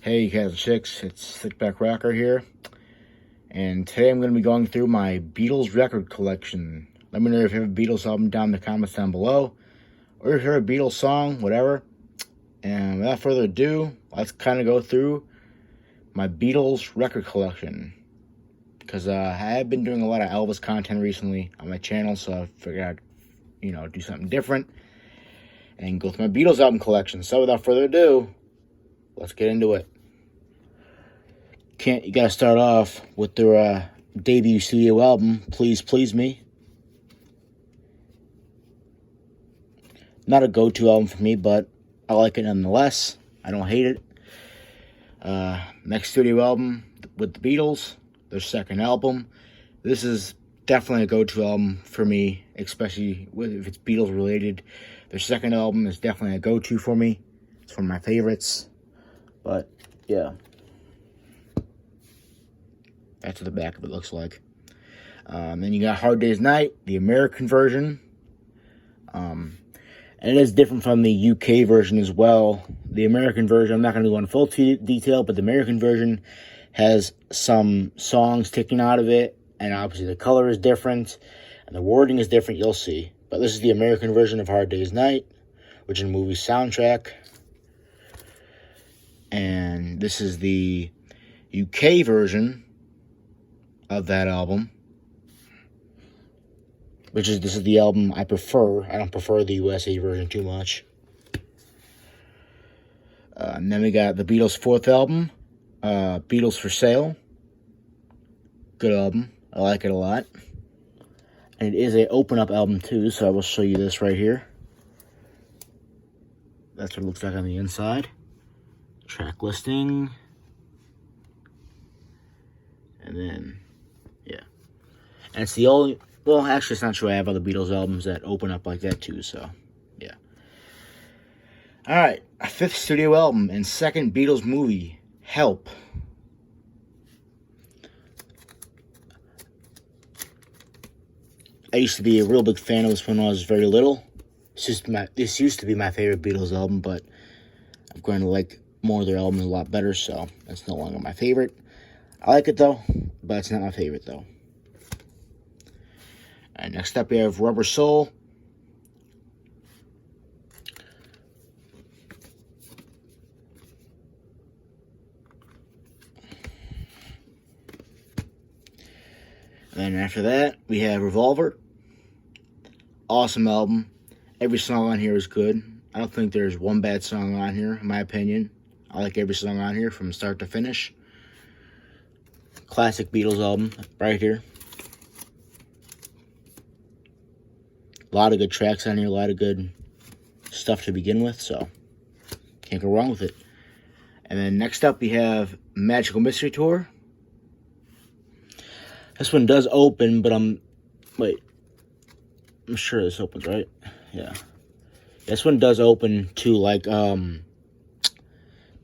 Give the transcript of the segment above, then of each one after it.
Hey guys and chicks, it's Thickback Rocker here, and today I'm going to be going through my Beatles record collection. Let me know if you have a Beatles album down in the comments down below, or if you heard a Beatles song, whatever. And without further ado, let's kind of go through my Beatles record collection. Because I have been doing a lot of Elvis content recently on my channel, so I figured I'd, do something different and go through my Beatles album collection. So without further ado, let's get into it. You gotta start off with their debut studio album, Please Please Me. Not a go-to album for me, but I like it nonetheless. I don't hate it. Next studio album with the Beatles, their second album. This is definitely a go-to album for me, especially if it's Beatles related. Their second album is definitely a go-to for me. It's one of my favorites. But yeah, that's what the back of it looks like. Then you got Hard Day's Night, the American version. And it is different from the UK version as well. The American version, I'm not going to go into full detail, but the American version has some songs taken out of it. And obviously the color is different. And the wording is different, you'll see. But this is the American version of Hard Day's Night, which is a movie soundtrack. And this is the UK version of that album, this is the album I prefer. I don't prefer the USA version too much. And then we got the Beatles' fourth album, Beatles for Sale. Good album. I like it a lot. And it is a open-up album too, so I will show you this right here. That's what it looks like on the inside. Track listing. And then, yeah. And it's the only, well, actually it's not true. I have other Beatles albums that open up like that too, so, yeah. Alright, a fifth studio album and second Beatles movie, Help. I used to be a real big fan of this when I was very little. This used to be my favorite Beatles album, but I've grown to like more of their albums a lot better, so that's no longer my favorite. I like it though, but it's not my favorite though. Alright, next up we have Rubber Soul. And then after that, we have Revolver. Awesome album. Every song on here is good. I don't think there's one bad song on here, in my opinion. I like every song on here from start to finish. Classic Beatles album right here. A lot of good tracks on here, a lot of good stuff to begin with, so can't go wrong with it. And then next up we have Magical Mystery Tour. This one does open, but I'm sure this opens, right? Yeah. This one does open to like Beatles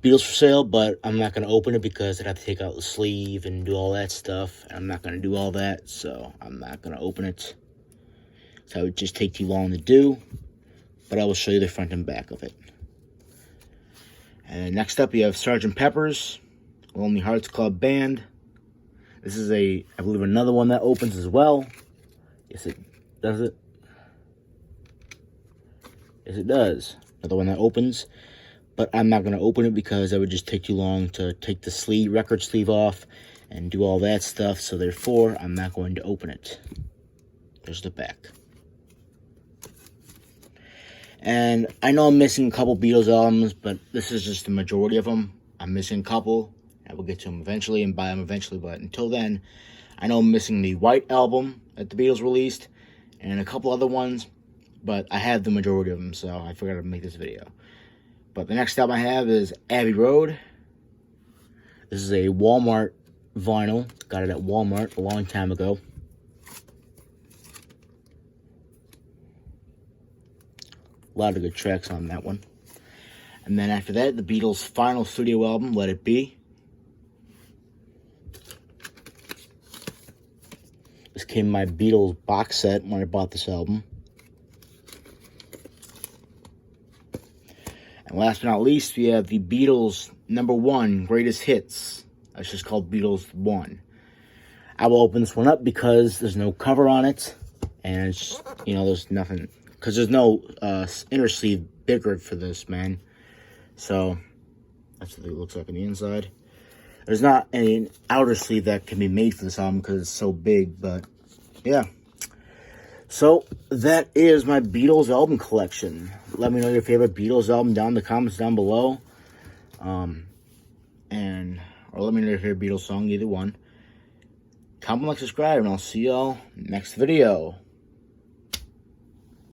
for Sale, but I'm not going to open it because I'd have to take out the sleeve and do all that stuff. And I'm not going to do all that, so I'm not going to open it. So it would just take too long to do, but I will show you the front and back of it. And next up, you have Sgt. Pepper's Lonely Hearts Club Band. This is I believe, another one that opens as well. Yes, it does it. Yes, it does. Another one that opens. But I'm not going to open it because that would just take too long to take the record sleeve off and do all that stuff. So therefore, I'm not going to open it. There's the back. And I know I'm missing a couple Beatles albums, but this is just the majority of them. I'm missing a couple. I will get to them eventually and buy them eventually. But until then, I know I'm missing the White Album that the Beatles released and a couple other ones. But I have the majority of them, so I forgot to make this video. But the next album I have is Abbey Road. This is a Walmart vinyl. Got it at Walmart a long time ago. A lot of good tracks on that one. And then after that, the Beatles' final studio album, Let It Be. This came in my Beatles box set when I bought this album. And last but not least, we have the Beatles #1 Greatest Hits. It's just called Beatles 1. I will open this one up because there's no cover on it. And it's, there's nothing. Because there's no inner sleeve bigger for this, man. So, that's what it looks like on the inside. There's not any outer sleeve that can be made for this album because it's so big. But, yeah. So, that is my Beatles album collection. Let me know your favorite Beatles album down in the comments down below. Or let me know your favorite Beatles song, either one. Comment, like, subscribe, and I'll see y'all next video.